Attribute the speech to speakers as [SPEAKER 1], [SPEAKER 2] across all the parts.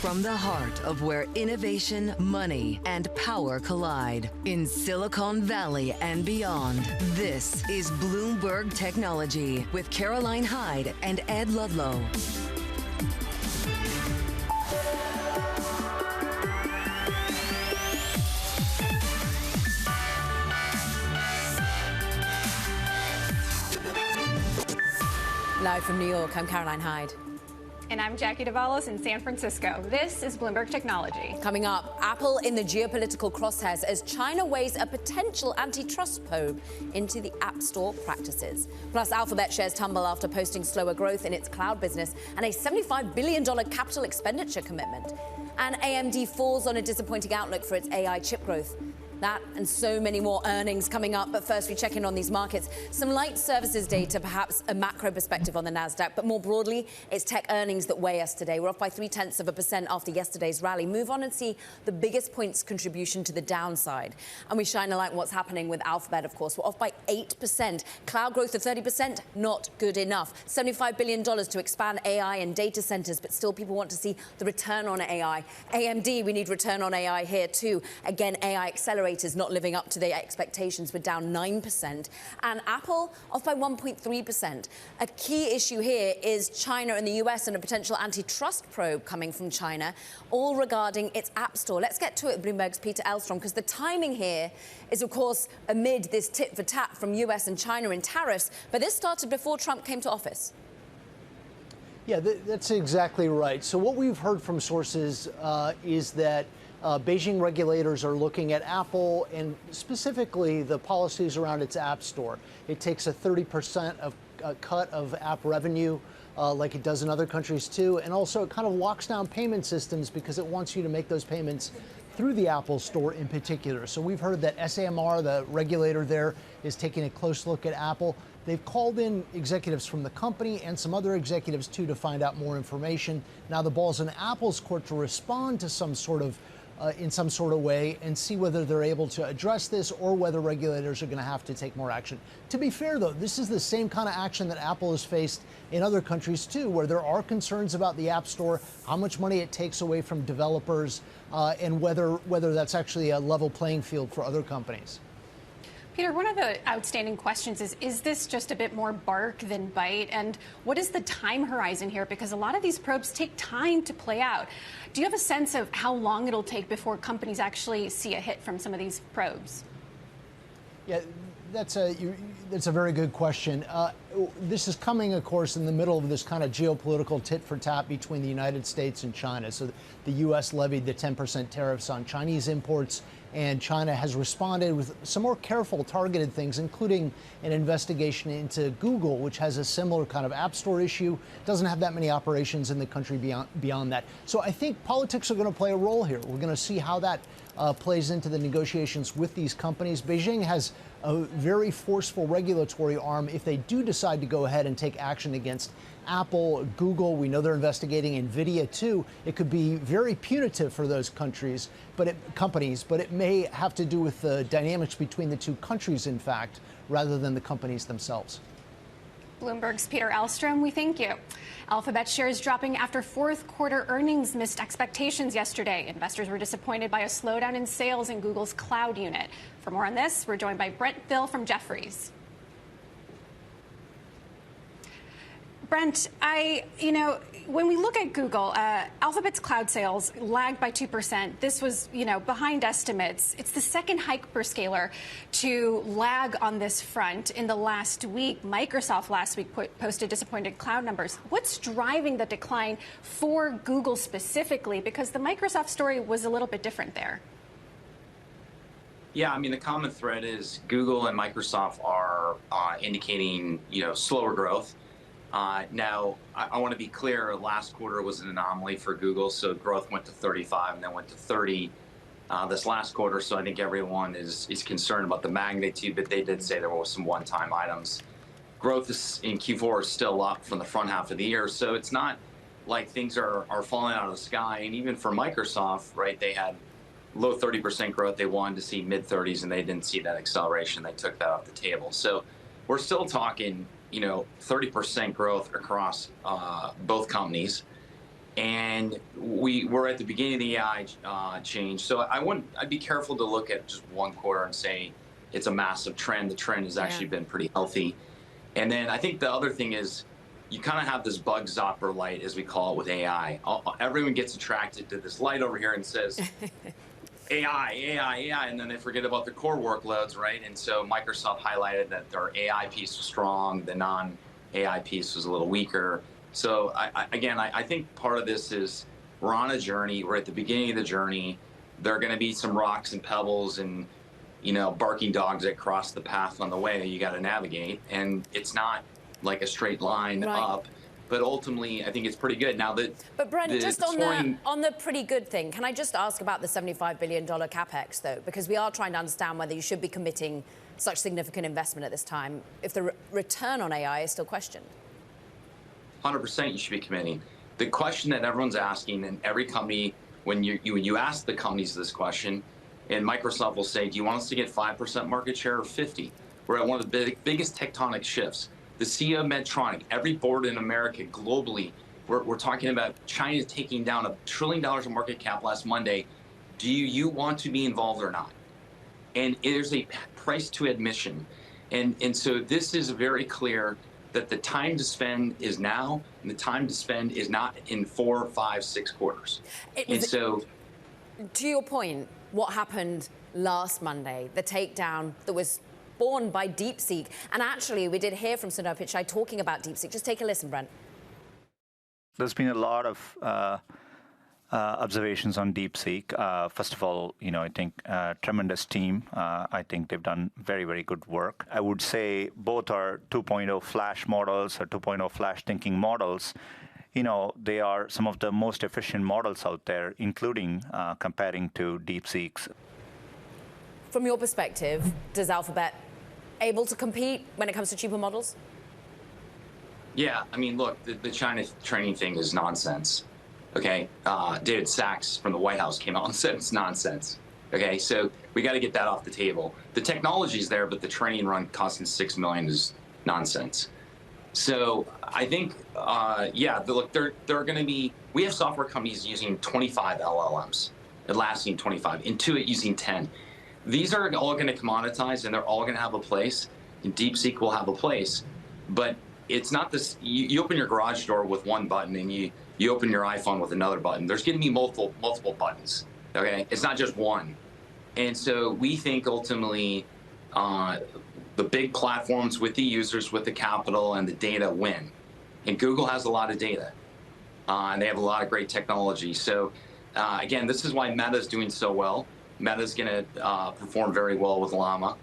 [SPEAKER 1] From the heart of where innovation, money, and power collide in Silicon Valley and beyond, this is Bloomberg Technology with Caroline Hyde and Ed Ludlow.
[SPEAKER 2] Live from New York, I'm Caroline Hyde.
[SPEAKER 3] And I'm Jackie Davalos in San Francisco. This is Bloomberg Technology.
[SPEAKER 2] Coming up, Apple in the geopolitical crosshairs as China weighs a potential antitrust probe into the App Store practices. Plus, Alphabet shares tumble after posting slower growth in its cloud business and a $75 billion capital expenditure commitment. And AMD falls on a disappointing outlook for its AI chip growth. That and so many more earnings coming up. But first, we check in on these markets. Some light services data, perhaps a macro perspective on the Nasdaq. But more broadly, it's tech earnings that weigh us today. We're off by 0.3% after yesterday's rally. Move on and see the biggest points contribution to the downside. And we shine a light on what's happening with Alphabet, of course. We're off by 8%. Cloud growth of 30%, not good enough. $75 billion to expand AI and data centers. But still, people want to see the return on AI. AMD, we need return on AI here, too. Again, AI accelerators not living up to their expectations. We're down 9%. And Apple off by 1.3%. A key issue here is China and the US and a potential antitrust probe coming from China, all regarding its App Store. Let's get to it, Bloomberg's Peter Elstrom, because the timing here is, of course, amid this tit for tat from US and China in tariffs. But this started before Trump came to office.
[SPEAKER 4] Yeah, that's exactly right. So what we've heard from sources is that Beijing regulators are looking at Apple and specifically the policies around its App Store. It takes a 30% cut of app revenue like it does in other countries, too. And also it kind of locks down payment systems because it wants you to make those payments through the Apple Store in particular. So we've heard that SAMR, the regulator there, is taking a close look at Apple. They've called in executives from the company and some other executives, too, to find out more information. Now the ball's in Apple's court to respond to in some sort of way and see whether they're able to address this or whether regulators are going to have to take more action. To be fair, though, this is the same kind of action that Apple has faced in other countries, too, where there are concerns about the App Store, how much money it takes away from developers, and whether that's actually a level playing field for other companies.
[SPEAKER 3] Peter, one of the outstanding questions is this just a bit more bark than bite? And what is the time horizon here? Because a lot of these probes take time to play out. Do you have a sense of how long it'll take before companies actually see a hit from some of these probes?
[SPEAKER 4] Yeah, that's a very good question. This is coming, of course, in the middle of this kind of geopolitical tit for tat between the United States and China. So the U.S. levied the 10% tariffs on Chinese imports, and China has responded with some more careful, targeted things, including an investigation into Google, which has a similar kind of App Store issue, doesn't have that many operations in the country beyond that. So I think politics are going to play a role here. We're going to see how that plays into the negotiations with these companies. Beijing has a very forceful regulatory arm if they do decide to go ahead and take action against Apple, Google. We know they're investigating NVIDIA, too. It could be very punitive for those companies, but it may have to do with the dynamics between the two countries, in fact, rather than the companies themselves.
[SPEAKER 3] Bloomberg's Peter Elstrom, we thank you. Alphabet shares dropping after fourth quarter earnings missed expectations yesterday. Investors were disappointed by a slowdown in sales in Google's cloud unit. For more on this, we're joined by Brent Thill from Jefferies. Brent, when we look at Google, Alphabet's cloud sales lagged by 2%. This was, behind estimates. It's the second hyperscaler to lag on this front in the last week. Microsoft last week posted disappointed cloud numbers. What's driving the decline for Google specifically? Because the Microsoft story was a little bit different there.
[SPEAKER 5] Yeah, the common thread is Google and Microsoft are indicating, slower growth. Now, I want to be clear, last quarter was an anomaly for Google, so growth went to 35 and then went to 30 this last quarter, so I think everyone is concerned about the magnitude, but they did say there were some one-time items. Growth in Q4 is still up from the front half of the year, so it's not like things are falling out of the sky, and even for Microsoft, right, they had low 30% growth, they wanted to see mid-30s, and they didn't see that acceleration, they took that off the table. So we're still talking 30% growth across both companies. And we're at the beginning of the AI change. So I'd be careful to look at just one quarter and say it's a massive trend. The trend has actually been pretty healthy. And then I think the other thing is you kind of have this bug zapper light, as we call it, with AI. Everyone gets attracted to this light over here and says, AI, AI, AI, and then they forget about the core workloads, right? And so Microsoft highlighted that their AI piece was strong, the non-AI piece was a little weaker. So I think part of this is we're on a journey. We're at the beginning of the journey. There are going to be some rocks and pebbles and, you know, barking dogs that cross the path on the way that you got to navigate. And it's not like a straight line up. But ultimately, I think it's pretty good. Now that,
[SPEAKER 2] but Brent, just on the pretty good thing, can I just ask about the $75 billion capex though? Because we are trying to understand whether you should be committing such significant investment at this time if the return on AI is still questioned.
[SPEAKER 5] 100% you should be committing. The question that everyone's asking, and every company, when you ask the companies this question, and Microsoft will say, do you want us to get 5% market share or 50? We're at one of the biggest tectonic shifts. The CEO of Medtronic, every board in America globally, we're talking about China taking down $1 trillion of market cap last Monday. Do you want to be involved or not? And there's a price to admission. And so this is very clear that the time to spend is now, and the time to spend is not in 4, 5, 6 quarters. And so,
[SPEAKER 2] to your point, what happened last Monday, the takedown that was born by DeepSeek, and actually we did hear from Sundar Pichai talking about DeepSeek. Just take a listen, Brent.
[SPEAKER 6] There's been a lot of observations on DeepSeek. First of all, you know, I think tremendous team. I think they've done very, very good work. I would say both our 2.0 flash models or 2.0 flash thinking models, you know, they are some of the most efficient models out there, including comparing to DeepSeek's.
[SPEAKER 2] From your perspective, does Alphabet able to compete when it comes to cheaper models?
[SPEAKER 5] Yeah, I mean, look, the China training thing is nonsense. Okay, David Sachs from the White House came out and said it's nonsense. Okay, so we got to get that off the table. The technology's there, but the training run costing $6 million is nonsense. So I think, yeah, look, they're going to be. We have software companies using 25 LLMs, Atlassian 25, Intuit using 10. These are all going to commoditize, and they're all going to have a place. And DeepSeek will have a place, but it's not this. You open your garage door with one button, and you open your iPhone with another button. There's going to be multiple buttons. Okay, it's not just one. And so we think ultimately the big platforms with the users, with the capital and the data win. And Google has a lot of data, and they have a lot of great technology. So again, this is why Meta is doing so well. Meta is going to perform very well with Llama.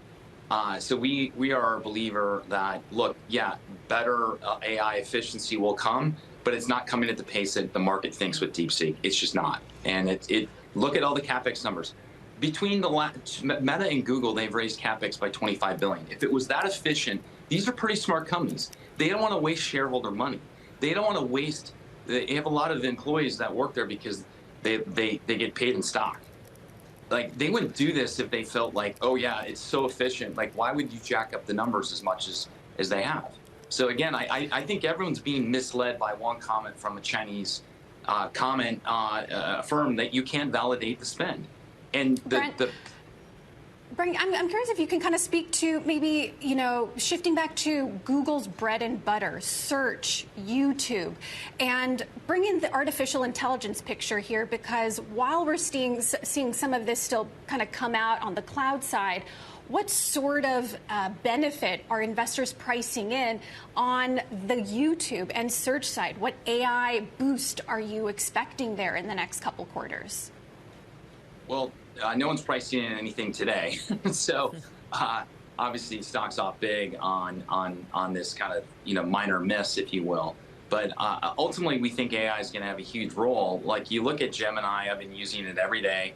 [SPEAKER 5] So we are a believer that, look, yeah, better AI efficiency will come, but it's not coming at the pace that the market thinks with DeepSeek. It's just not. And look at all the CapEx numbers. Between the Meta and Google, they've raised CapEx by $25 billion. If it was that efficient, these are pretty smart companies. They don't want to waste shareholder money. They don't want to waste. They have a lot of employees that work there because they get paid in stock. Like, they wouldn't do this if they felt like, oh yeah, it's so efficient. Like, why would you jack up the numbers as much as they have? So again, I think everyone's being misled by one comment from a Chinese comment firm that you can't validate the spend. And
[SPEAKER 3] Brent, I'm curious if you can kind of speak to maybe, you know, shifting back to Google's bread and butter, search, YouTube, and bring in the artificial intelligence picture here, because while we're seeing some of this still kind of come out on the cloud side, what sort of benefit are investors pricing in on the YouTube and search side? What AI boost are you expecting there in the next couple quarters?
[SPEAKER 5] Well, no one's pricing in anything today. So obviously stock's off big on this kind of, you know, minor miss, if you will. But ultimately, we think AI is going to have a huge role. Like, you look at Gemini, I've been using it every day.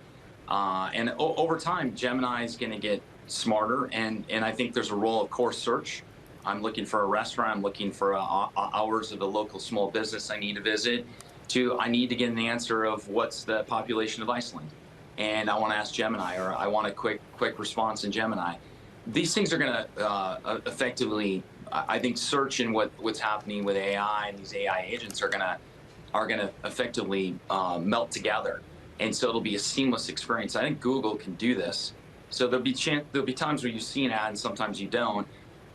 [SPEAKER 5] And over time, Gemini is going to get smarter. And I think there's a role of core search. I'm looking for a restaurant. I'm looking for hours of a local small business I need to visit. I need to get an answer of what's the population of Iceland. And I want to ask Gemini, or I want a quick response in Gemini. These things are going to effectively, I think, search and what's happening with AI and these AI agents are going to, are going to effectively melt together. And so it'll be a seamless experience. I think Google can do this. So there'll be times where you see an ad and sometimes you don't.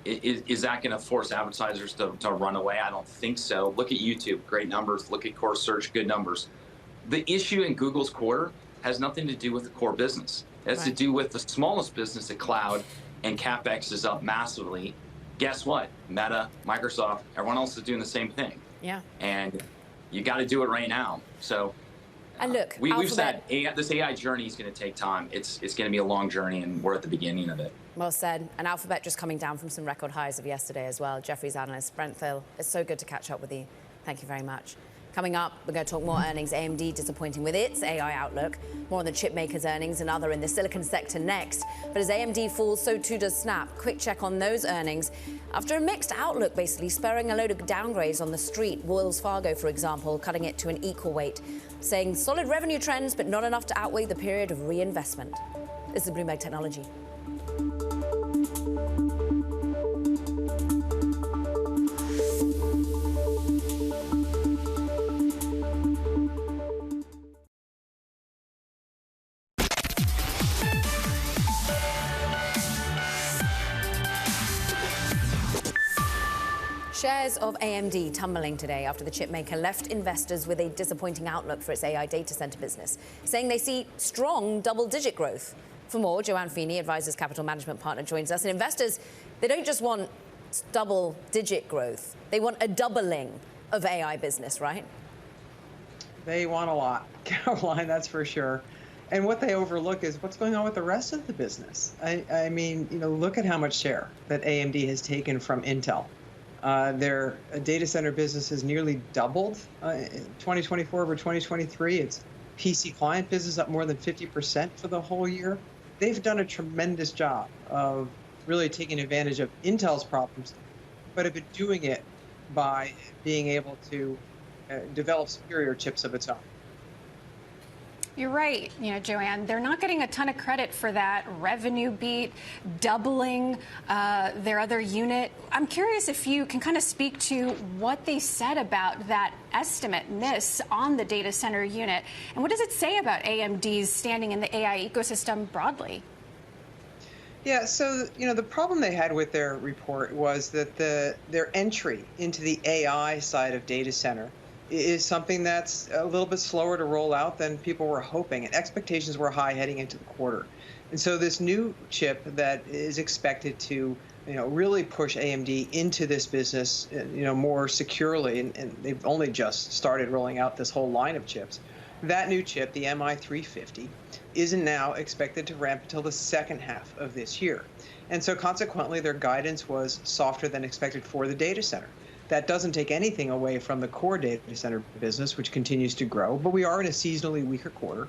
[SPEAKER 5] Is that going to force advertisers to run away? I don't think so. Look at YouTube, great numbers. Look at core search, good numbers. The issue in Google's quarter has nothing to do with the core business. It has to do with the smallest business at cloud, and CapEx is up massively. Guess what? Meta, Microsoft, everyone else is doing the same thing.
[SPEAKER 2] Yeah.
[SPEAKER 5] And you got to do it right now. So
[SPEAKER 2] and look,
[SPEAKER 5] we've said this AI journey is going to take time. It's going to be a long journey, and we're at the beginning of it.
[SPEAKER 2] Well said. And Alphabet just coming down from some record highs of yesterday as well. Jefferies analyst Brent Thill, it's so good to catch up with you. Thank you very much. Coming up, we're going to talk more earnings. AMD disappointing with its AI outlook. More on the chip makers' earnings and other in the silicon sector next. But as AMD falls, so too does Snap. Quick check on those earnings. After a mixed outlook, basically spurring a load of downgrades on the street. Wells Fargo, for example, cutting it to an equal weight, saying solid revenue trends, but not enough to outweigh the period of reinvestment. This is Bloomberg Technology. Shares of AMD tumbling today after the chipmaker left investors with a disappointing outlook for its AI data center business, saying they see strong double-digit growth. For more, Joanne Feeney, Advisors Capital Management Partner, joins us. And investors, they don't just want double-digit growth. They want a doubling of AI business, right?
[SPEAKER 7] They want a lot, Caroline, that's for sure. And what they overlook is what's going on with the rest of the business. I mean, look at how much share that AMD has taken from Intel. Their data center business has nearly doubled in 2024 over 2023. Its PC client business up more than 50% for the whole year. They've done a tremendous job of really taking advantage of Intel's problems, but have been doing it by being able to develop superior chips of its own.
[SPEAKER 3] You're right, Joanne. They're not getting a ton of credit for that revenue beat, doubling their other unit. I'm curious if you can kind of speak to what they said about that estimate miss on the data center unit, and what does it say about AMD's standing in the AI ecosystem broadly?
[SPEAKER 7] Yeah, so the problem they had with their report was that their entry into the AI side of data center is something that's a little bit slower to roll out than people were hoping, and expectations were high heading into the quarter. And so this new chip that is expected to really push AMD into this business more securely, and they've only just started rolling out this whole line of chips. That new chip, the MI350, isn't now expected to ramp until the second half of this year. And so consequently, their guidance was softer than expected for the data center. That doesn't take anything away from the core data center business, which continues to grow, but we are in a seasonally weaker quarter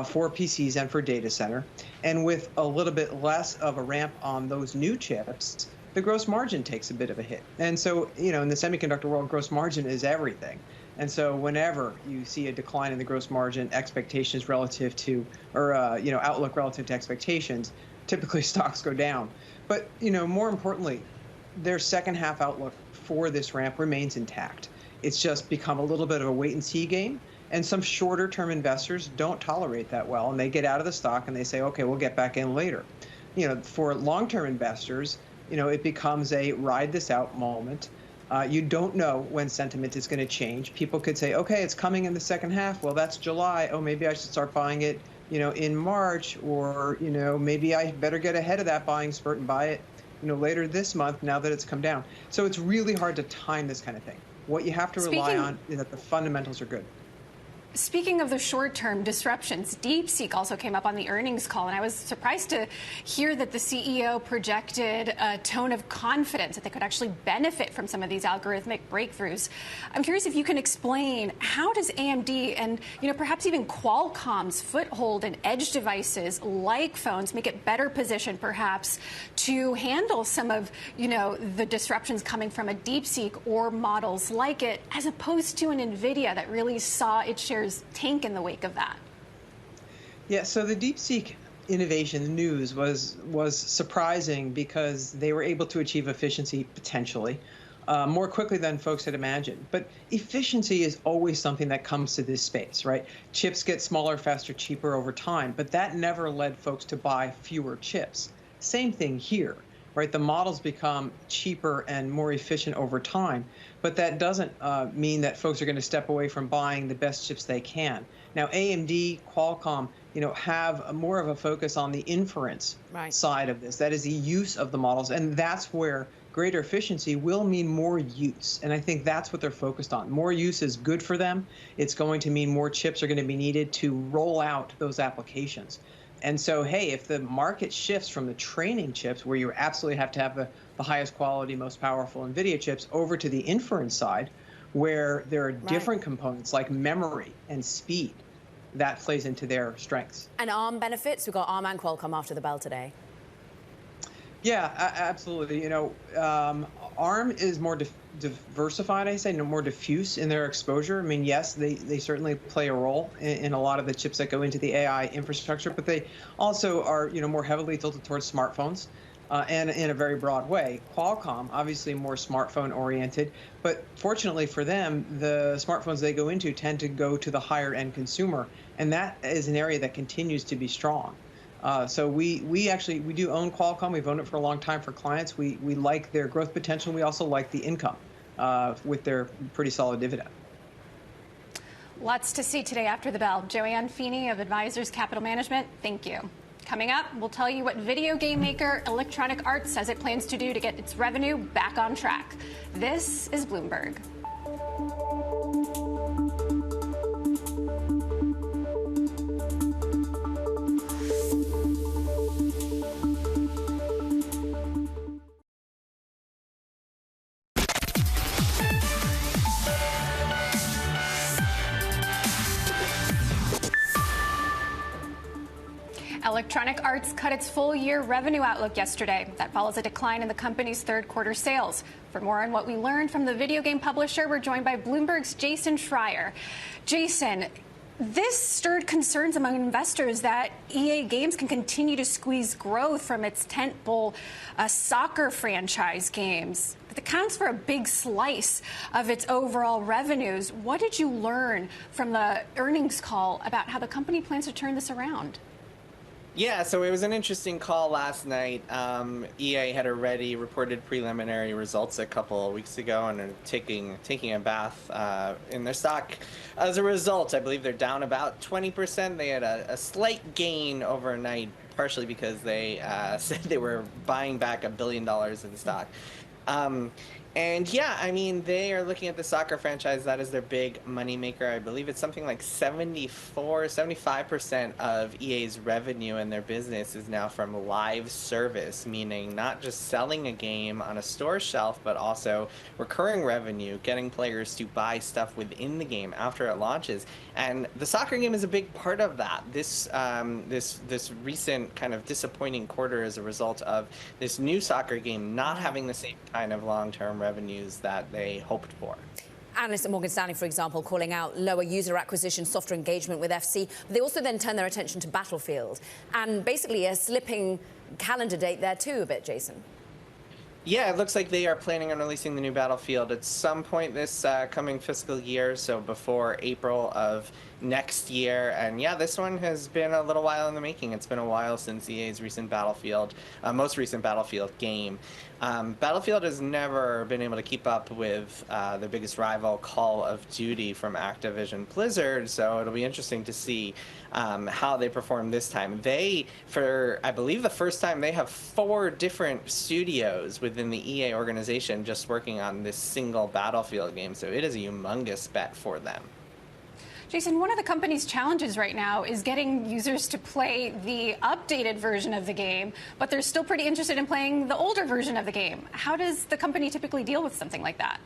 [SPEAKER 7] for PCs and for data center. And with a little bit less of a ramp on those new chips, the gross margin takes a bit of a hit. And so, in the semiconductor world, gross margin is everything. And so whenever you see a decline in the gross margin expectations relative to, or outlook relative to expectations, typically stocks go down. But, more importantly, their second half outlook for this ramp remains intact. It's just become a little bit of a wait and see game, and some shorter term investors don't tolerate that well, and they get out of the stock and they say, okay, we'll get back in later. For long term investors, it becomes a ride this out moment. You don't know when sentiment is going to change. People could say, okay, it's coming in the second half. Well, that's July. Oh, maybe I should start buying it, in March, or, maybe I better get ahead of that buying spurt and buy it later this month now that it's come down. So it's really hard to time this kind of thing. What you have to rely on is that the fundamentals are good.
[SPEAKER 3] Speaking of the short-term disruptions, DeepSeek also came up on the earnings call, and I was surprised to hear that the CEO projected a tone of confidence that they could actually benefit from some of these algorithmic breakthroughs. I'm curious if you can explain, how does AMD and perhaps even Qualcomm's foothold in edge devices like phones make it better positioned perhaps to handle some of the disruptions coming from a DeepSeek or models like it, as opposed to an NVIDIA that really saw its shares tank in the wake of that?
[SPEAKER 7] Yeah, so the DeepSeek innovation news was surprising because they were able to achieve efficiency potentially more quickly than folks had imagined. But efficiency is always something that comes to this space, right? Chips get smaller, faster, cheaper over time, but that never led folks to buy fewer chips. Same thing here, right? The models become cheaper and more efficient over time, but that doesn't mean that folks are going to step away from buying the best chips they can. Now, AMD, Qualcomm, have more of a focus on the inference side of this. That is the use of the models, and that's where greater efficiency will mean more use. And I think that's what they're focused on. More use is good for them. It's going to mean more chips are going to be needed to roll out those applications. And so, hey, if the market shifts from the training chips, where you absolutely have to have the highest quality, most powerful NVIDIA chips, over to the inference side, where there are different components like memory and speed, that plays into their strengths.
[SPEAKER 2] And ARM benefits? We've got ARM and Qualcomm after the bell today.
[SPEAKER 7] Yeah, absolutely. ARM is more diversified, I say, more diffuse in their exposure. I mean, yes, they certainly play a role in a lot of the chips that go into the AI infrastructure, but they also are, more heavily tilted towards smartphones and in a very broad way. Qualcomm, obviously more smartphone oriented, but fortunately for them, the smartphones they go into tend to go to the higher end consumer, and that is an area that continues to be strong. So we do own Qualcomm. We've owned it for a long time for clients. We like their growth potential. We also like the income with their pretty solid dividend.
[SPEAKER 3] Lots to see today after the bell. Joanne Feeney of Advisors Capital Management, thank you. Coming up, we'll tell you what video game maker Electronic Arts says it plans to do to get its revenue back on track. This is Bloomberg. Electronic Arts cut its full-year revenue outlook yesterday. That follows a decline in the company's third-quarter sales. For more on what we learned from the video game publisher, we're joined by Bloomberg's Jason Schreier. Jason, this stirred concerns among investors that EA Games can continue to squeeze growth from its tentpole soccer franchise games. It accounts for a big slice of its overall revenues. What did you learn from the earnings call about how the company plans to turn this around?
[SPEAKER 8] Yeah, so it was an interesting call last night. EA had already reported preliminary results a couple of weeks ago and are taking a bath in their stock. As a result, I believe they're down about 20%. They had a slight gain overnight, partially because they said they were buying back $1 billion in stock. And yeah, I mean, they are looking at the soccer franchise. That is their big moneymaker. I believe it's something like 75% of EA's revenue in their business is now from live service, meaning not just selling a game on a store shelf, but also recurring revenue, getting players to buy stuff within the game after it launches. And the soccer game is a big part of that. This recent kind of disappointing quarter is a result of this new soccer game not having the same kind of long-term revenues that they hoped for.
[SPEAKER 2] Analysts at Morgan Stanley, for example, calling out lower user acquisition, softer engagement with FC. But they also then turn their attention to Battlefield and basically a slipping calendar date there too a bit, Jason.
[SPEAKER 8] Yeah, it looks like they are planning on releasing the new Battlefield at some point this coming fiscal year, so before April of next year. And yeah, this one has been a little while in the making. It's been a while since EA's recent Battlefield, most recent Battlefield game. Battlefield has never been able to keep up with their biggest rival, Call of Duty from Activision Blizzard, so it'll be interesting to see how they perform this time. They, for I believe the first time, they have 4 different studios within the EA organization just working on this single Battlefield game, so it is a humongous bet for them.
[SPEAKER 3] Jason, one of the company's challenges right now is getting users to play the updated version of the game, but they're still pretty interested in playing the older version of the game. How does the company typically deal with something like that?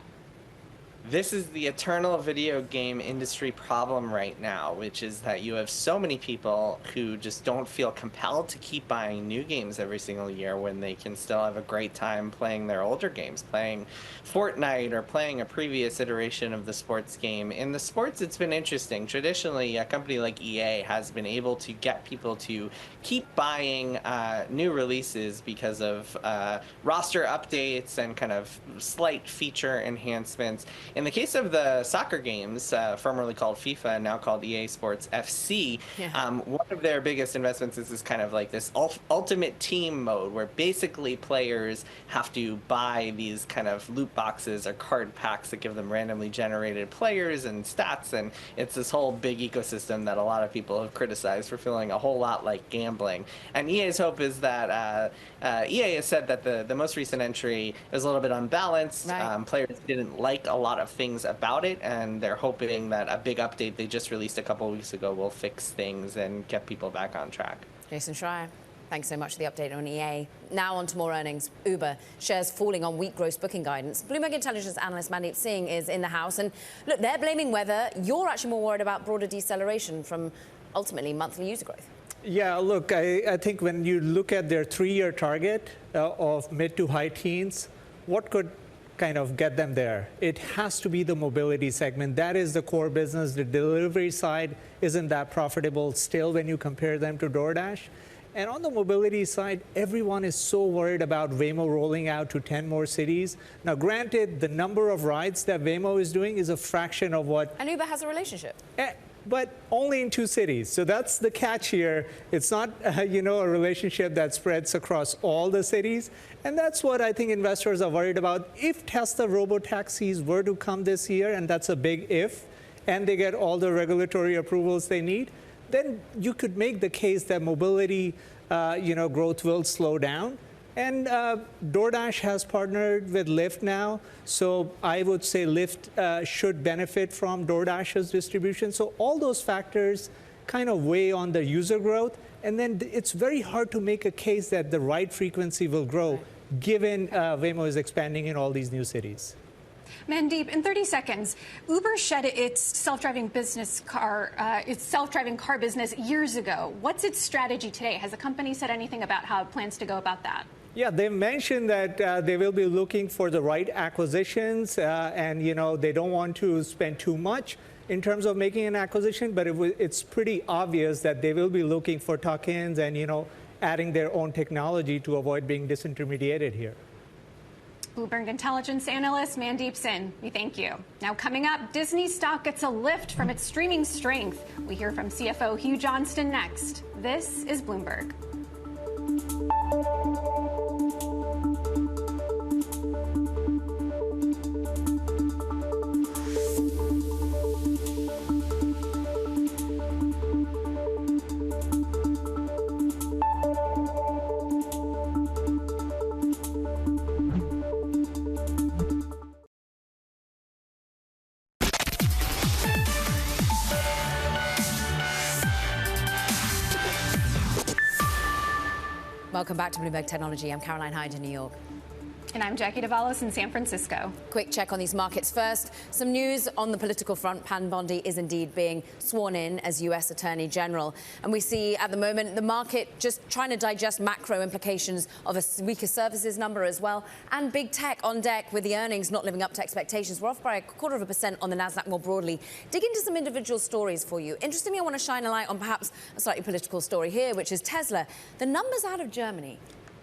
[SPEAKER 8] this is the eternal video game industry problem right now, which is that you have so many people who just don't feel compelled to keep buying new games every single year when they can still have a great time playing their older games, playing Fortnite or playing a previous iteration of the sports game. In the sports, it's been interesting. Traditionally, a company like EA has been able to get people to keep buying new releases because of roster updates and kind of slight feature enhancements. In the case of the soccer games, formerly called FIFA, now called EA Sports FC, one of their biggest investments is this kind of like this ultimate team mode where basically players have to buy these kind of loot boxes or card packs that give them randomly generated players and stats, and it's this whole big ecosystem that a lot of people have criticized for feeling a whole lot like gambling. And EA's hope is that EA has said that the most recent entry is a little bit unbalanced. Right. Players didn't like a lot of things about it, and they're hoping that a big update they just released a couple of weeks ago will fix things and get people back on track.
[SPEAKER 2] Jason Schreier, thanks so much for the update on EA. Now on to more earnings. Uber shares falling on weak gross booking guidance. Bloomberg Intelligence analyst Mandeep Singh is in the house, and look, they're blaming weather. You're actually more worried about broader deceleration from ultimately monthly user growth.
[SPEAKER 9] Yeah, look, I think when you look at their 3-year target of mid to high teens, what could kind of get them there? It has to be the mobility segment. That is the core business. The delivery side isn't that profitable still when you compare them to DoorDash. And on the mobility side, everyone is so worried about Waymo rolling out to 10 more cities. Now, granted, the number of rides that Waymo is doing is a fraction of what...
[SPEAKER 2] And Uber has a relationship.
[SPEAKER 9] But only in 2 cities. So that's the catch here. It's not, a relationship that spreads across all the cities. And that's what I think investors are worried about. If Tesla robotaxis were to come this year, and that's a big if, and they get all the regulatory approvals they need, then you could make the case that mobility, growth will slow down. And DoorDash has partnered with Lyft now, so I would say Lyft should benefit from DoorDash's distribution. So all those factors kind of weigh on the user growth, and then it's very hard to make a case that the ride frequency will grow, given Waymo is expanding in all these new cities.
[SPEAKER 3] Mandeep, in 30 seconds, Uber shed its self-driving car business years ago. What's its strategy today? Has the company said anything about how it plans to go about that?
[SPEAKER 9] Yeah, they mentioned that they will be looking for the right acquisitions, and they don't want to spend too much in terms of making an acquisition, but it's pretty obvious that they will be looking for tuck-ins and adding their own technology to avoid being disintermediated here.
[SPEAKER 3] Bloomberg Intelligence analyst Mandeep Singh, we thank you. Now coming up, Disney stock gets a lift from its streaming strength. We hear from CFO Hugh Johnston next. This is Bloomberg.
[SPEAKER 2] Welcome back to Bloomberg Technology. I'm Caroline Hyde in New York.
[SPEAKER 3] And I'm Jackie Davalos in San Francisco.
[SPEAKER 2] Quick check on these markets first. Some news on the political front. Pam Bondi is indeed being sworn in as U.S. Attorney General. And we see at the moment the market just trying to digest macro implications of a weaker services number as well. And big tech on deck with the earnings not living up to expectations. We're off by 0.25% on the NASDAQ more broadly. Dig into some individual stories for you. Interestingly, I want to shine a light on perhaps a slightly political story here, which is Tesla. The numbers out of Germany,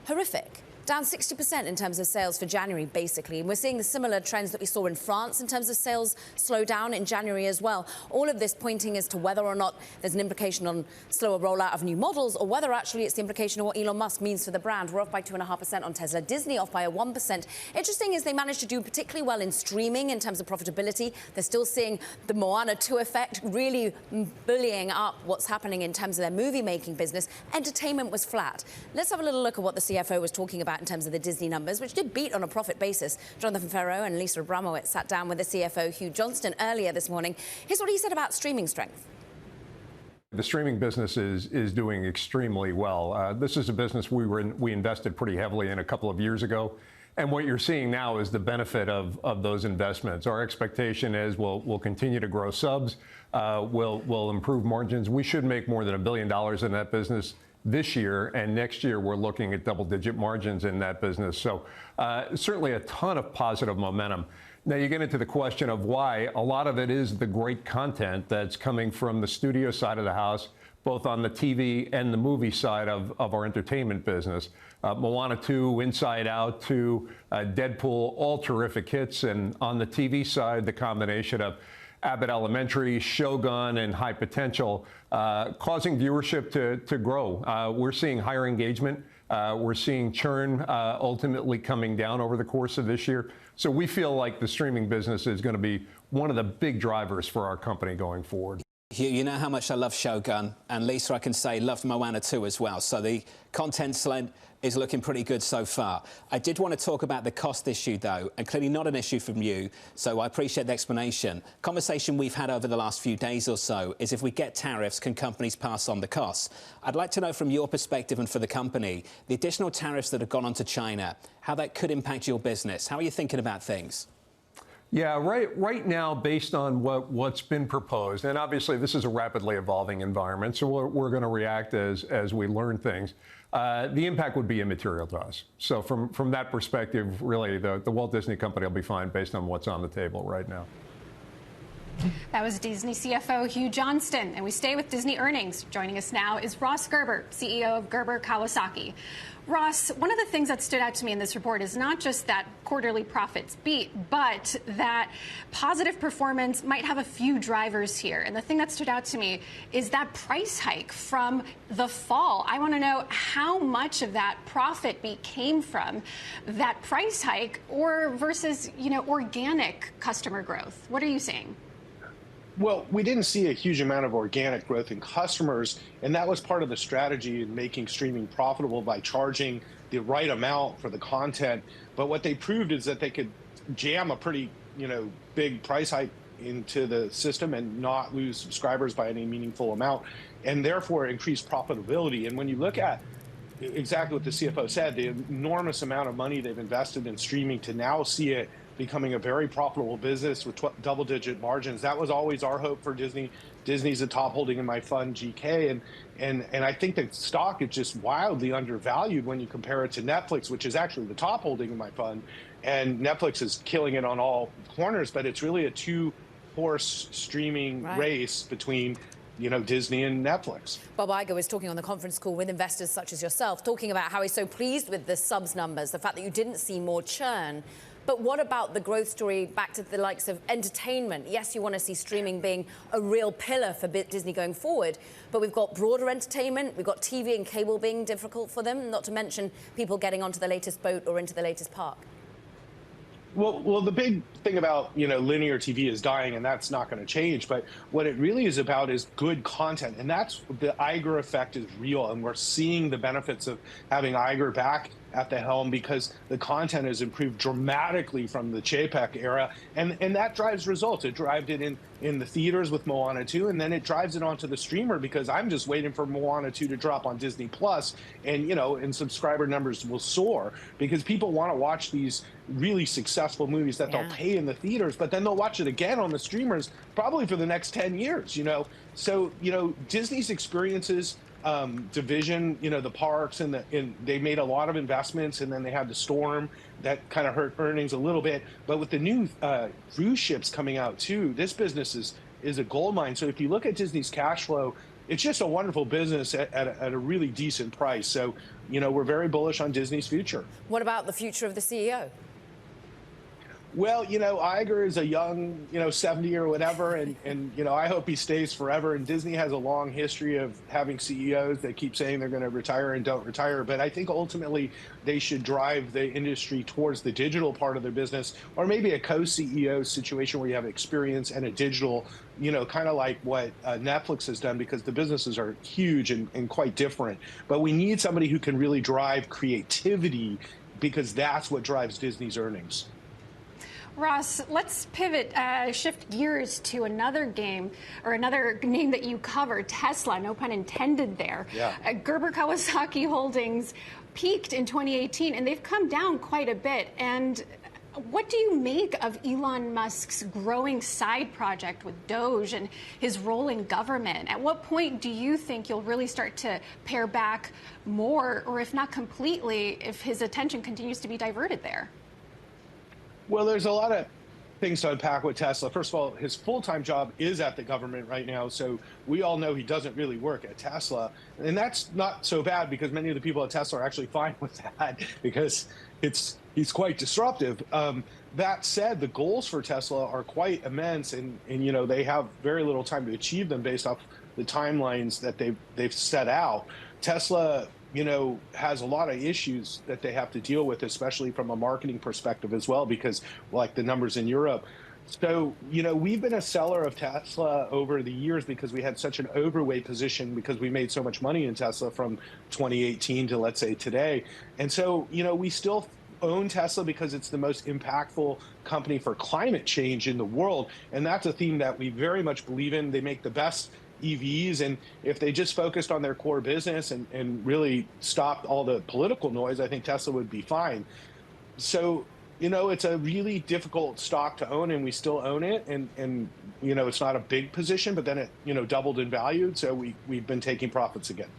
[SPEAKER 2] horrific. Down 60% in terms of sales for January, basically. And we're seeing the similar trends that we saw in France in terms of sales slow down in January as well. All of this pointing as to whether or not there's an implication on slower rollout of new models, or whether actually it's the implication of what Elon Musk means for the brand. We're off by 2.5% on Tesla. Disney off by 1%. Interesting is they managed to do particularly well in streaming in terms of profitability. They're still seeing the Moana 2 effect really bullying up what's happening in terms of their movie-making business. Entertainment was flat. Let's have a little look at what the CFO was talking about in terms of the Disney numbers, which did beat on a profit basis. Jonathan Ferro and Lisa Abramowitz sat down with the CFO, Hugh Johnston, earlier this morning. Here's what he said about streaming strength.
[SPEAKER 10] The streaming business is doing extremely well. This is a business we invested pretty heavily in a couple of years ago. And what you're seeing now is the benefit of those investments. Our expectation is we'll continue to grow subs, we'll improve margins. We should make more than $1 billion in that business this year, and next year we're looking at double-digit margins in that business. So certainly a ton of positive momentum. Now you get into the question of why. A lot of it is the great content that's coming from the studio side of the house, both on the TV and the movie side of our entertainment business. Moana 2, Inside Out 2, Deadpool, all terrific hits. And on the TV side, the combination of Abbott Elementary, Shogun, and High Potential, causing viewership to grow. We're seeing higher engagement. We're seeing churn ultimately coming down over the course of this year. So we feel like the streaming business is going to be one of the big drivers for our company going forward.
[SPEAKER 11] You know how much I love Shogun, and Lisa, I can say, loved Moana 2 as well. So the content slate is looking pretty good so far. I did want to talk about the cost issue, though, and clearly not an issue from you, so I appreciate the explanation. Conversation we've had over the last few days or so is if we get tariffs, can companies pass on the costs? I'd like to know from your perspective and for the company, the additional tariffs that have gone on to China, how that could impact your business. How are you thinking about things?
[SPEAKER 10] Yeah, right now, based on what's been proposed, and obviously this is a rapidly evolving environment, so we're going to react as we learn things. The impact would be immaterial to us. So from that perspective, really, the Walt Disney Company will be fine based on what's on the table right now.
[SPEAKER 3] That was Disney CFO Hugh Johnston, and we stay with Disney earnings. Joining us now is Ross Gerber, CEO of Gerber Kawasaki. Ross, one of the things that stood out to me in this report is not just that quarterly profits beat, but that positive performance might have a few drivers here. And the thing that stood out to me is that price hike from the fall. I want to know how much of that profit beat came from that price hike or versus, organic customer growth. What are you seeing?
[SPEAKER 12] Well, we didn't see a huge amount of organic growth in customers, and that was part of the strategy in making streaming profitable by charging the right amount for the content. But what they proved is that they could jam a pretty, big price hike into the system and not lose subscribers by any meaningful amount, and therefore increase profitability. And when you look at exactly what the CFO said, the enormous amount of money they've invested in streaming to now see it becoming a very profitable business with double-digit margins. That was always our hope for Disney. Disney's a top holding in my fund, GK, and I think the stock is just wildly undervalued when you compare it to Netflix, which is actually the top holding in my fund. And Netflix is killing it on all corners, but it's really a two-horse streaming race between Disney and Netflix.
[SPEAKER 2] Bob Iger was talking on the conference call with investors such as yourself, talking about how he's so pleased with the subs numbers, the fact that you didn't see more churn. But what about the growth story back to the likes of entertainment? Yes, you want to see streaming being a real pillar for Disney going forward, but we've got broader entertainment, we've got TV and cable being difficult for them, not to mention people getting onto the latest boat or into the latest park.
[SPEAKER 12] Well, the big thing about, linear TV is dying, and that's not going to change. But what it really is about is good content. And that's the Iger effect is real. And we're seeing the benefits of having Iger back at the helm because the content has improved dramatically from the Chapek era. And that drives results. It drives it in the theaters with Moana 2, and then it drives it onto the streamer because I'm just waiting for Moana 2 to drop on Disney Plus, and subscriber numbers will soar because people want to watch these really successful movies that they'll pay in the theaters, but then they'll watch it again on the streamers probably for the next 10 years, So, Disney's experiences division, the parks and they made a lot of investments, and then they had the storm that kind of hurt earnings a little bit. But with the new cruise ships coming out too, this business is a gold mine. So if you look at Disney's cash flow, it's just a wonderful business at a really decent price. So, we're very bullish on Disney's future.
[SPEAKER 2] What about the future of the CEO?
[SPEAKER 12] Well, Iger is a young, 70 or whatever, and I hope he stays forever. And Disney has a long history of having CEOs that keep saying they're going to retire and don't retire. But I think ultimately they should drive the industry towards the digital part of their business, or maybe a co-CEO situation where you have experience and a digital, kind of like what Netflix has done, because the businesses are huge and quite different. But we need somebody who can really drive creativity, because that's what drives Disney's earnings.
[SPEAKER 3] Ross, let's pivot, shift gears to another game or another name that you cover, Tesla, no pun intended there.
[SPEAKER 12] Yeah.
[SPEAKER 3] Gerber Kawasaki Holdings peaked in 2018, and they've come down quite a bit. And what do you make of Elon Musk's growing side project with Doge and his role in government? At what point do you think you'll really start to pare back more, or if not completely, if his attention continues to be diverted there?
[SPEAKER 12] Well, there's a lot of things to unpack with Tesla. First of all, his full-time job is at the government right now, so we all know he doesn't really work at Tesla. And that's not so bad because many of the people at Tesla are actually fine with that because he's quite disruptive. That said, the goals for Tesla are quite immense, and you know, they have very little time to achieve them based off the timelines that they've set out. Tesla, you know, has a lot of issues that they have to deal with, especially from a marketing perspective as well, because like the numbers in Europe. So, you know, we've been a seller of Tesla over the years because we had such an overweight position because we made so much money in Tesla from 2018 to, let's say, today. And so, you know, we still own Tesla because it's the most impactful company for climate change in the world. And that's a theme that we very much believe in. They make the best EVs, and if they just focused on their core business and really stopped all the political noise, I think Tesla would be fine. So, you know, it's a really difficult stock to own, and we still own it. And you know, it's not a big position, but then it, you know, doubled in value. So we've been taking profits again.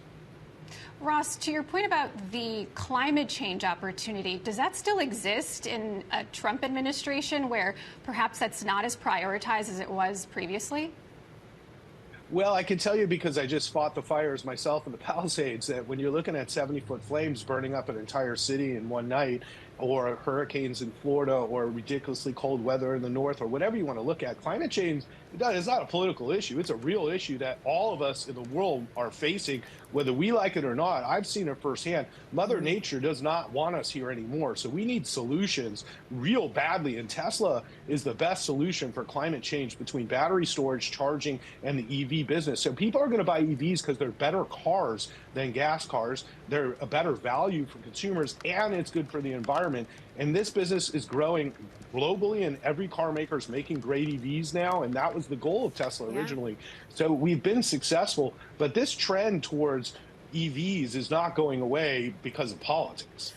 [SPEAKER 3] Ross, to your point about the climate change opportunity, does that still exist in a Trump administration where perhaps that's not as prioritized as it was previously?
[SPEAKER 12] Well, I can tell you because I just fought the fires myself in the Palisades that when you're looking at 70-foot flames burning up an entire city in one night, or hurricanes in Florida, or ridiculously cold weather in the north, or whatever you want to look at, climate change is not a political issue. It's a real issue that all of us in the world are facing, whether we like it or not. I've seen it firsthand. Mother Nature does not want us here anymore. So we need solutions real badly. And Tesla is the best solution for climate change between battery storage, charging, and the EV business. So people are going to buy EVs because they're better cars than gas cars. They're a better value for consumers, and it's good for the environment. And this business is growing globally, and every car maker is making great EVs now, and that was the goal of Tesla originally. So we've been successful, but this trend towards EVs is not going away because of politics.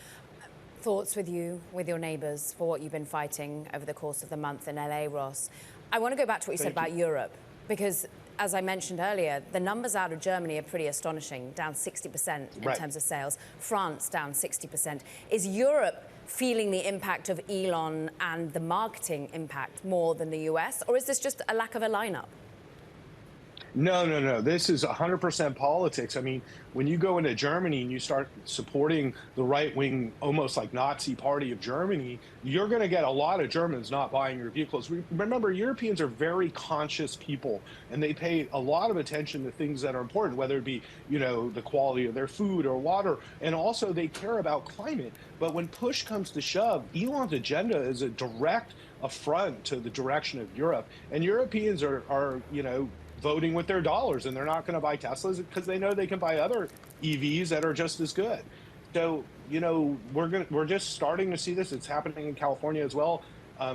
[SPEAKER 2] Thoughts with you, with your neighbours, for what you've been fighting over the course of the month in LA, Ross. I want to go back to what you said about Europe, because as I mentioned earlier, the numbers out of Germany are pretty astonishing, down 60% in terms of sales. France down 60%. Is Europe feeling the impact of Elon and the marketing impact more than the US, or is this just a lack of a lineup?
[SPEAKER 12] No. This is 100% politics. I mean, when you go into Germany and you start supporting the right-wing, almost like Nazi party of Germany, you're going to get a lot of Germans not buying your vehicles. Remember, Europeans are very conscious people, and they pay a lot of attention to things that are important, whether it be, you know, the quality of their food or water, and also they care about climate. But when push comes to shove, Elon's agenda is a direct affront to the direction of Europe, and Europeans are you know, voting with their dollars, and they're not going to buy Teslas because they know they can buy other EVs that are just as good. So, you know, we're just starting to see this. It's happening in California as well.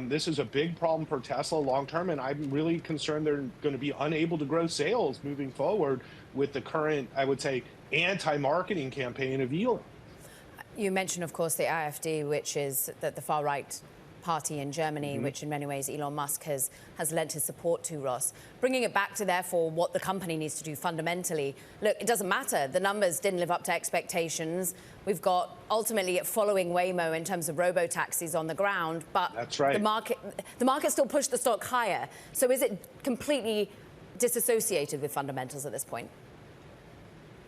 [SPEAKER 12] This is a big problem for Tesla long term, and I'm really concerned they're going to be unable to grow sales moving forward with the current, I would say, anti-marketing campaign of Elon.
[SPEAKER 2] You mentioned, of course, the AfD, which is the far-right party in Germany, which in many ways Elon Musk has lent his support to, Ross. Bringing it back to, therefore, what the company needs to do fundamentally. Look, it doesn't matter. The numbers didn't live up to expectations. We've got, ultimately, following Waymo in terms of robo-taxis on the ground, but
[SPEAKER 12] that's right.
[SPEAKER 2] The market still pushed the stock higher. So is it completely disassociated with fundamentals at this point?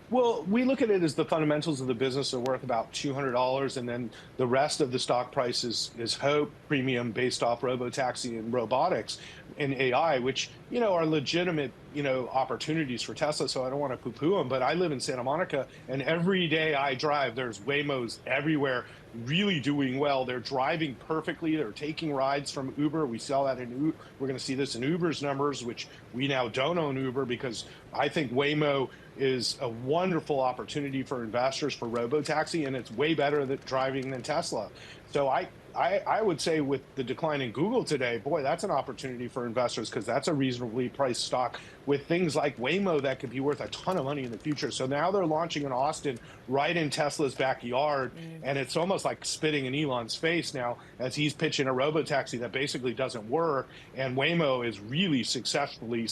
[SPEAKER 12] Well, we look at it as the fundamentals of the business are worth about $200, and then the rest of the stock price is hope premium based off robotaxi and robotics and AI, which, you know, are legitimate, you know, opportunities for Tesla. So I don't want to poo-poo them, but I live in Santa Monica, and every day I drive, there's Waymos everywhere, really doing well. They're driving perfectly. They're taking rides from Uber. We saw that in we're going to see this in Uber's numbers, which we now don't own Uber because I think Waymo is a wonderful opportunity for investors for robotaxi, and it's way better at driving than Tesla. So I would say with the decline in Google today, boy, that's an opportunity for investors because that's a reasonably priced stock with things like Waymo that could be worth a ton of money in the future. So now they're launching in Austin right in Tesla's backyard, and it's almost like spitting in Elon's face now as he's pitching a robotaxi that basically doesn't work, and Waymo is really successfully,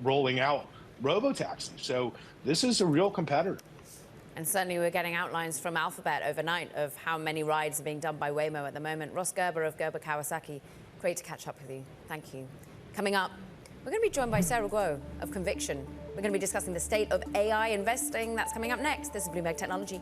[SPEAKER 12] rolling out robotaxi. So this is a real competitor.
[SPEAKER 2] And certainly we're getting outlines from Alphabet overnight of how many rides are being done by Waymo at the moment. Ross Gerber of Gerber Kawasaki, great to catch up with you. Thank you. Coming up, we're going to be joined by Sarah Guo of Conviction. We're going to be discussing the state of AI investing. That's coming up next. This is Bloomberg Technology.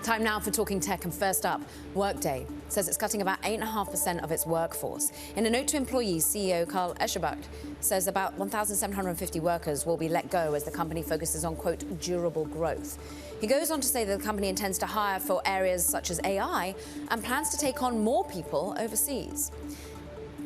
[SPEAKER 2] Time now for Talking Tech, and first up, Workday says it's cutting about 8.5% of its workforce. In a note to employees, CEO Carl Eschenbach says about 1,750 workers will be let go as the company focuses on, quote, durable growth. He goes on to say that the company intends to hire for areas such as AI and plans to take on more people overseas.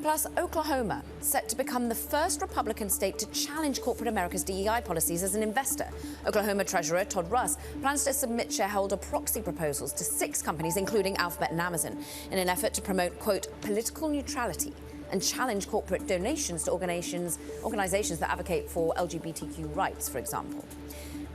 [SPEAKER 2] Plus, Oklahoma, set to become the first Republican state to challenge corporate America's DEI policies as an investor. Oklahoma Treasurer Todd Russ plans to submit shareholder proxy proposals to 6 companies, including Alphabet and Amazon, in an effort to promote, quote, political neutrality and challenge corporate donations to organizations that advocate for LGBTQ rights, for example.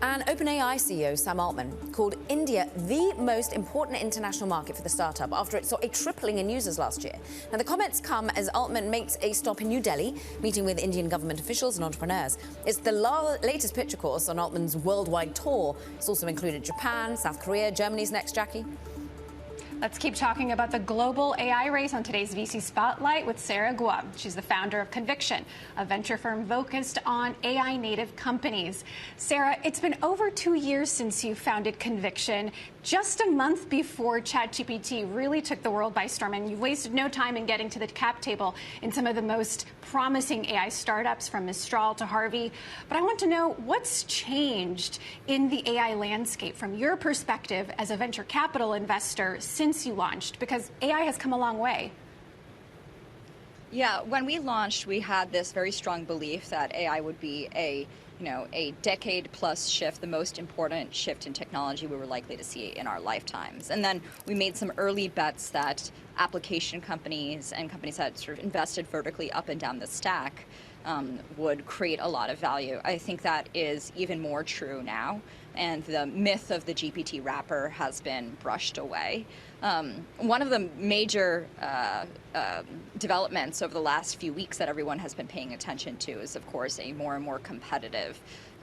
[SPEAKER 2] And OpenAI CEO Sam Altman called India the most important international market for the startup after it saw a tripling in users last year. Now, the comments come as Altman makes a stop in New Delhi, meeting with Indian government officials and entrepreneurs. It's the latest pitch, of course, on Altman's worldwide tour. It's also included Japan, South Korea. Germany's next, Jackie.
[SPEAKER 3] Let's keep talking about the global AI race on today's VC Spotlight with Sarah Guo. She's the founder of Conviction, a venture firm focused on AI native companies. Sarah, it's been over 2 years since you founded Conviction, just a month before ChatGPT really took the world by storm, and you wasted no time in getting to the cap table in some of the most promising AI startups, from Mistral to Harvey. But I want to know what's changed in the AI landscape from your perspective as a venture capital investor since you launched, because AI has come a long way.
[SPEAKER 13] Yeah, when we launched, we had this very strong belief that AI would be a decade-plus shift, the most important shift in technology we were likely to see in our lifetimes. And then we made some early bets that application companies and companies that sort of invested vertically up and down the stack would create a lot of value. I think that is even more true now, and the myth of the GPT wrapper has been brushed away. One of the major developments over the last few weeks that everyone has been paying attention to is, of course, a more and more competitive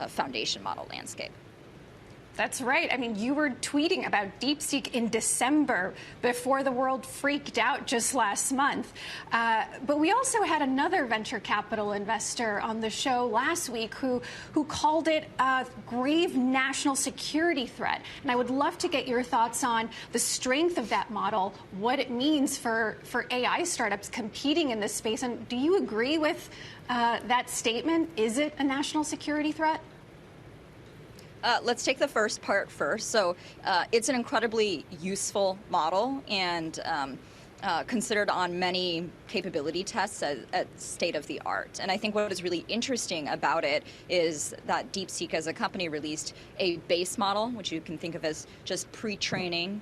[SPEAKER 13] foundation model landscape.
[SPEAKER 3] That's right. I mean, you were tweeting about DeepSeek in December before the world freaked out just last month. But we also had another venture capital investor on the show last week who called it a grave national security threat. And I would love to get your thoughts on the strength of that model, what it means for AI startups competing in this space. And do you agree with that statement? Is it a national security threat?
[SPEAKER 13] Let's take the first part first. So it's an incredibly useful model and considered on many capability tests at state of the art. And I think what is really interesting about it is that DeepSeek as a company released a base model, which you can think of as just pre-training,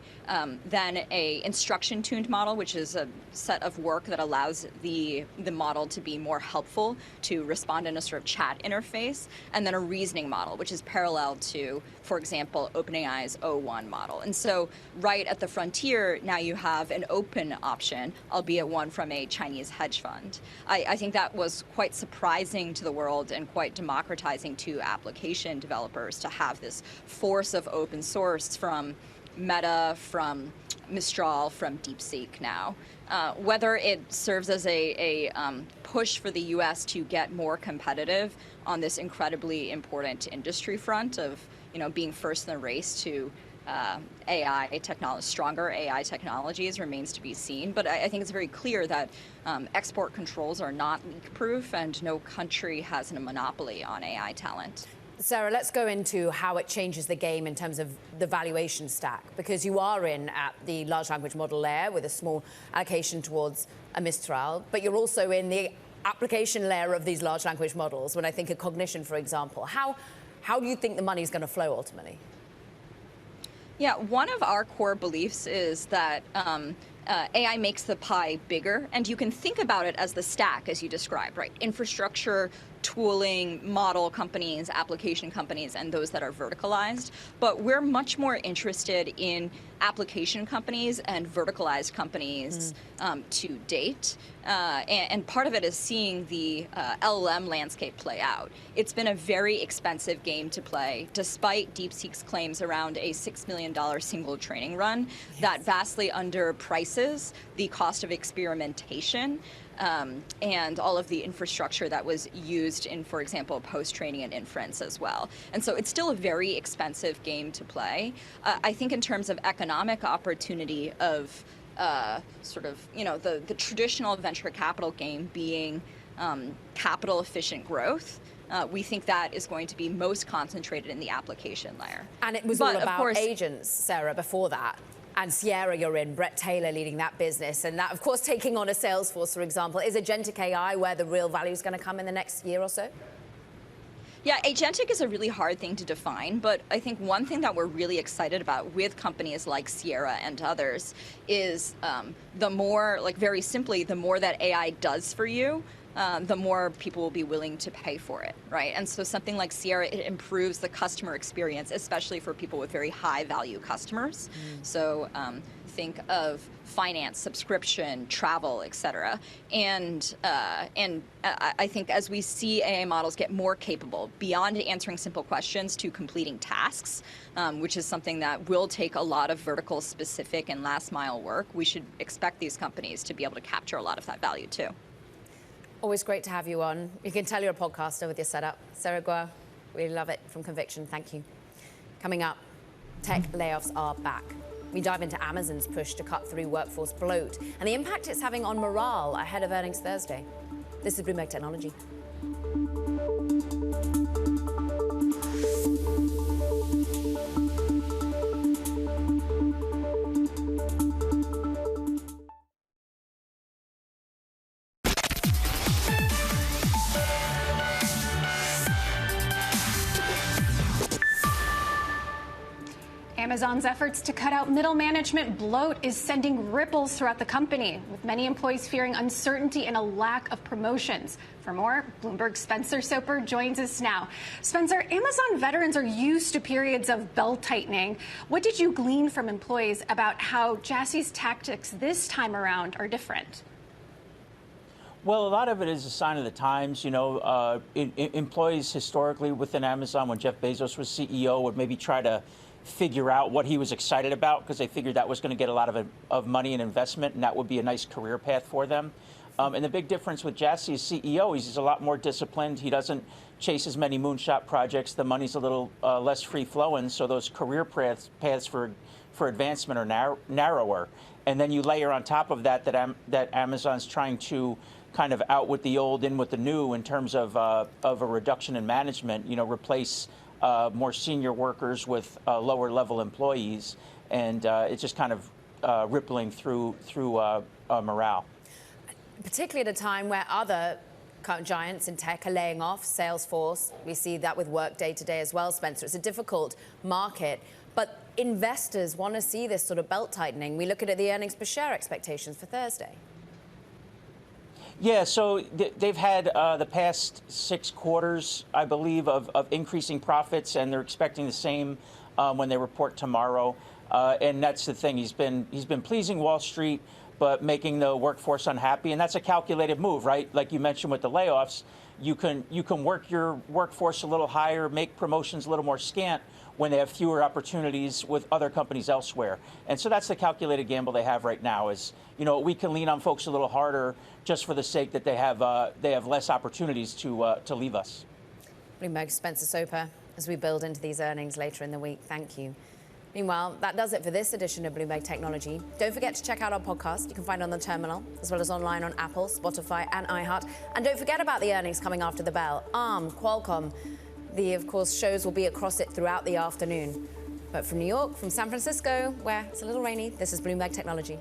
[SPEAKER 13] then a instruction tuned model, which is a set of work that allows the model to be more helpful to respond in a sort of chat interface, and then a reasoning model, which is parallel to, for example, OpenAI's O1 model. And so right at the frontier, now you have an open option, albeit one from a Chinese hedge fund. I think that was quite surprising to the world and quite democratizing to application developers to have this force of open source from Meta, from Mistral, from DeepSeek now. Whether it serves as a push for the U.S. to get more competitive on this incredibly important industry front of being first in the race to AI technology, stronger AI technologies remains to be seen. But I think it's very clear that export controls are not leak-proof, and no country has a monopoly on AI talent.
[SPEAKER 2] Sarah, let's go into how it changes the game in terms of the valuation stack, because you are in at the large language model layer with a small allocation towards a Mistral, but you're also in the application layer of these large language models. When I think of cognition, for example, how do you think the money is going to flow ultimately?
[SPEAKER 13] Yeah, one of our core beliefs is that AI makes the pie bigger, and you can think about it as the stack, as you described, right? Infrastructure, tooling, model companies, application companies, and those that are verticalized. But we're much more interested in application companies and verticalized companies to date. And part of it is seeing the LLM landscape play out. It's been a very expensive game to play, despite DeepSeek's claims around a $6 million single training run that vastly underprices the cost of experimentation and all of the infrastructure that was used in, for example, post-training and inference as well. And so it's still a very expensive game to play. I think in terms of economic opportunity of sort of, the traditional venture capital game being capital efficient growth, we think that is going to be most concentrated in the application layer.
[SPEAKER 2] And it was all about agents, Sarah, before that. And Sierra, you're in, Brett Taylor leading that business. And that, of course, taking on a Salesforce, for example. Is agentic AI where the real value is going to come in the next year or so?
[SPEAKER 13] Yeah, agentic is a really hard thing to define, but I think one thing that we're really excited about with companies like Sierra and others is the more, very simply, the more that AI does for you, the more people will be willing to pay for it, right? And so something like Sierra, it improves the customer experience, especially for people with very high value customers. So think of finance, subscription, travel, et cetera. And I think as we see AI models get more capable, beyond answering simple questions to completing tasks, which is something that will take a lot of vertical specific and last mile work, we should expect these companies to be able to capture a lot of that value too.
[SPEAKER 2] Always great to have you on. You can tell you're a podcaster with your setup. Sarah Guo, really love it from Conviction. Thank you. Coming up, tech layoffs are back. We dive into Amazon's push to cut through workforce bloat and the impact it's having on morale ahead of earnings Thursday. This is Bloomberg Technology.
[SPEAKER 3] Amazon's efforts to cut out middle management bloat is sending ripples throughout the company, with many employees fearing uncertainty and a lack of promotions. For more, Bloomberg's Spencer Soper joins us now. Spencer, Amazon veterans are used to periods of belt-tightening. What did you glean from employees about how Jassie's tactics this time around are different?
[SPEAKER 14] Well, a lot of it is a sign of the times. Employees historically within Amazon, when Jeff Bezos was CEO, would maybe try to figure out what he was excited about because they figured that was going to get a lot of money and investment, and that would be a nice career path for them. And the big difference with Jassy as CEO is he's a lot more disciplined. He doesn't chase as many moonshot projects. The money's a little less free-flowing, so those career paths for advancement are narrower. And then you layer on top of that that Amazon's trying to kind of out with the old, in with the new in terms of a reduction in management, replace more senior workers with lower level employees, and it's just kind of rippling through morale.
[SPEAKER 2] Particularly at a time where other giants in tech are laying off, Salesforce, we see that with Workday today as well, Spencer. It's a difficult market, but investors want to see this sort of belt tightening. We look at the earnings per share expectations for Thursday.
[SPEAKER 14] Yeah, so they've had the past 6 quarters, I believe, of increasing profits, and they're expecting the same when they report tomorrow. And that's the thing. He's been pleasing Wall Street, but making the workforce unhappy, and that's a calculated move, right? Like you mentioned with the layoffs, you can work your workforce a little higher, make promotions a little more scant when they have fewer opportunities with other companies elsewhere. And so that's the calculated gamble they have right now is, we can lean on folks a little harder just for the sake that they have less opportunities to leave us.
[SPEAKER 2] Bloomberg Spencer Soper, as we build into these earnings later in the week. Thank you. Meanwhile, that does it for this edition of Bloomberg Technology. Don't forget to check out our podcast. You can find it on the terminal, as well as online on Apple, Spotify, and iHeart. And don't forget about the earnings coming after the bell. ARM, Qualcomm, Of course, shows will be across it throughout the afternoon. But from New York, from San Francisco, where it's a little rainy, this is Bloomberg Technology.